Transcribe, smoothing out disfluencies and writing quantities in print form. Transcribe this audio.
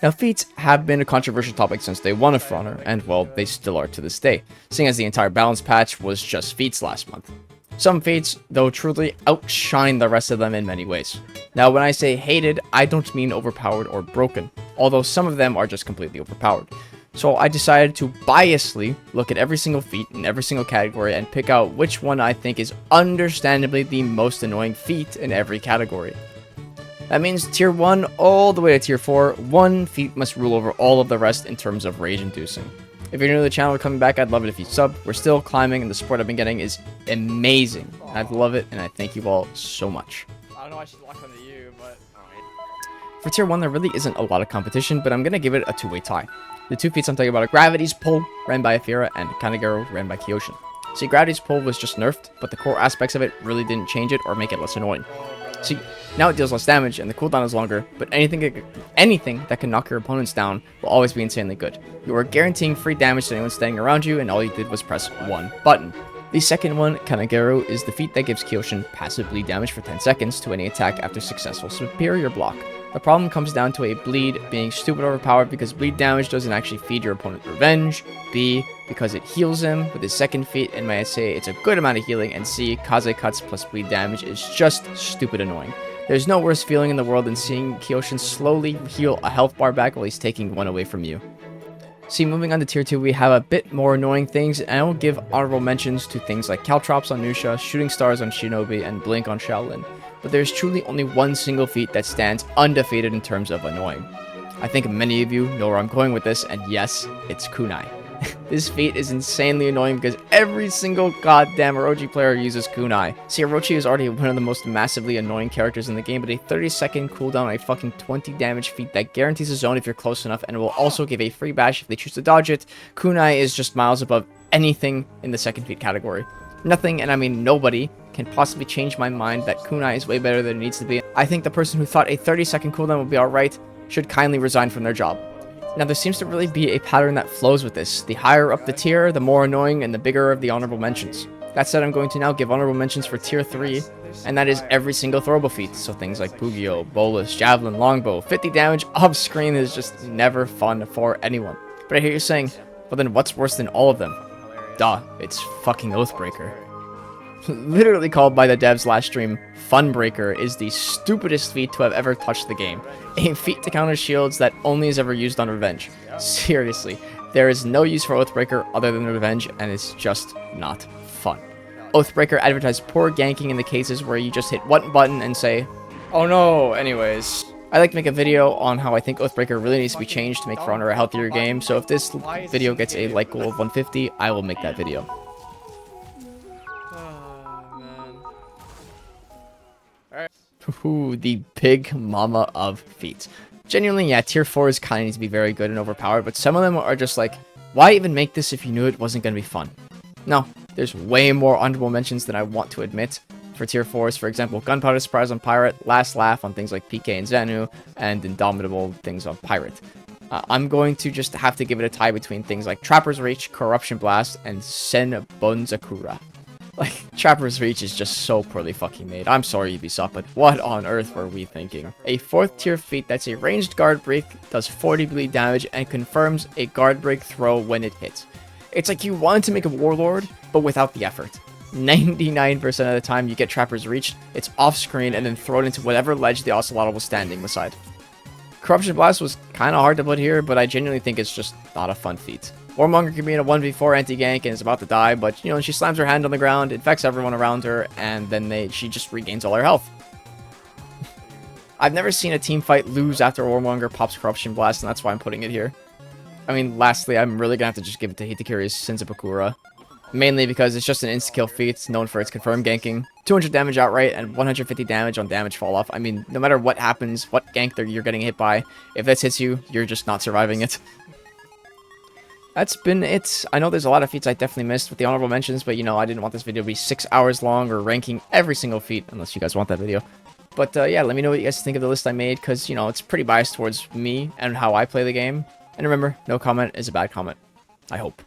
Now, feats have been a controversial topic since day one of For Honor, and well, they still are to this day, seeing as the entire balance patch was just feats last month. Some feats, though, truly outshine the rest of them in many ways. Now, when I say hated, I don't mean overpowered or broken, although some of them are just completely overpowered. So I decided to biasly look at every single feat in every single category and pick out which one I think is understandably the most annoying feat in every category. That means tier 1 all the way to tier 4, one feat must rule over all of the rest in terms of rage inducing. If you're new to the channel or coming back, I'd love it if you sub. We're still climbing and the support I've been getting is amazing. I love it and I thank you all so much. I don't know why she's locked onto you, but alright. For tier 1 there really isn't a lot of competition, but I'm going to give it a two-way tie. The two feats I'm talking about are Gravity's Pull, ran by Afira, and Kanagaru, ran by Kyoshin. See, Gravity's Pull was just nerfed, but the core aspects of it really didn't change it or make it less annoying. See, now it deals less damage and the cooldown is longer, but anything that can knock your opponents down will always be insanely good. You are guaranteeing free damage to anyone standing around you, and all you did was press one button. The second one, Kanagaru, is the feat that gives Kyoshin passive bleed damage for 10 seconds to any attack after successful superior block. The problem comes down to A, bleed being stupid overpowered because bleed damage doesn't actually feed your opponent revenge, B, because it heals him with his second feat, and may I say it's a good amount of healing, and C, Kaze cuts plus bleed damage is just stupid annoying. There's no worse feeling in the world than seeing Kyoshin slowly heal a health bar back while he's taking one away from you. See, moving on to tier 2, we have a bit more annoying things, and I will give honorable mentions to things like Caltrops on Nusha, Shooting Stars on Shinobi, and Blink on Shaolin. But there's truly only one single feat that stands undefeated in terms of annoying. I think many of you know where I'm going with this, and yes, it's Kunai. This feat is insanely annoying because every single goddamn Orochi player uses Kunai. See, Orochi is already one of the most massively annoying characters in the game, but a 30-second cooldown on a fucking 20 damage feat that guarantees a zone if you're close enough and will also give a free bash if they choose to dodge it. Kunai is just miles above anything in the second feat category. Nothing, and I mean nobody, can possibly change my mind that Kunai is way better than it needs to be. I think the person who thought a 30-second cooldown would be alright should kindly resign from their job. Now, there seems to really be a pattern that flows with this. The higher up the tier, the more annoying and the bigger of the honorable mentions. That said, I'm going to now give honorable mentions for tier 3, and that is every single throwable feat. So things like Bugio, Bolus, Javelin, Longbow. 50 damage off screen is just never fun for anyone. But I hear you saying, well then what's worse than all of them? Duh, it's fucking Oathbreaker. Literally called by the devs last stream, Funbreaker is the stupidest feat to have ever touched the game. A feat to counter shields that only is ever used on revenge. Seriously, there is no use for Oathbreaker other than revenge, and it's just not fun. Oathbreaker advertised poor ganking in the cases where you just hit one button and say, oh no, anyways. I'd like to make a video on how I think Oathbreaker really needs to be changed to make For Honor a healthier game, so if this video gets a like goal of 150, I will make that video. Ooh, the big mama of feats. Genuinely, yeah, tier 4s kind of need to be very good and overpowered, but some of them are just like, why even make this if you knew it wasn't going to be fun? No, there's way more honorable mentions than I want to admit. For tier 4s, for example, Gunpowder Surprise on Pirate, Last Laugh on things like PK and Zenu, and Indomitable things on Pirate. I'm going to just have to give it a tie between things like Trapper's Reach, Corruption Blast, and Senbonzakura. Like, Trapper's Reach is just so poorly fucking made. I'm sorry, Ubisoft, but what on earth were we thinking? A 4th tier feat that's a ranged guard break, does 40 bleed damage, and confirms a guard break throw when it hits. It's like you wanted to make a Warlord, but without the effort. 99% of the time you get Trapper's Reach, it's off screen and then thrown into whatever ledge the Ocelotl was standing beside. Corruption Blast was kinda hard to put here, but I genuinely think it's just not a fun feat. Warmonger can be in a 1v4 anti-gank and is about to die, but, you know, she slams her hand on the ground, infects everyone around her, and then she just regains all her health. I've never seen a team fight lose after Warmonger pops Corruption Blast, and that's why I'm putting it here. I mean, lastly, I'm really gonna have to just give it to Hitakiri's Senzabakura. Mainly because it's just an insta-kill feat, known for its confirmed ganking. 200 damage outright, and 150 damage on damage fall-off. I mean, no matter what happens, what gank you're getting hit by, if this hits you, you're just not surviving it. That's been it. I know there's a lot of feats I definitely missed with the honorable mentions, but, you know, I didn't want this video to be 6 hours long or ranking every single feat, unless you guys want that video. But, yeah, let me know what you guys think of the list I made, because, you know, it's pretty biased towards me and how I play the game. And remember, no comment is a bad comment. I hope.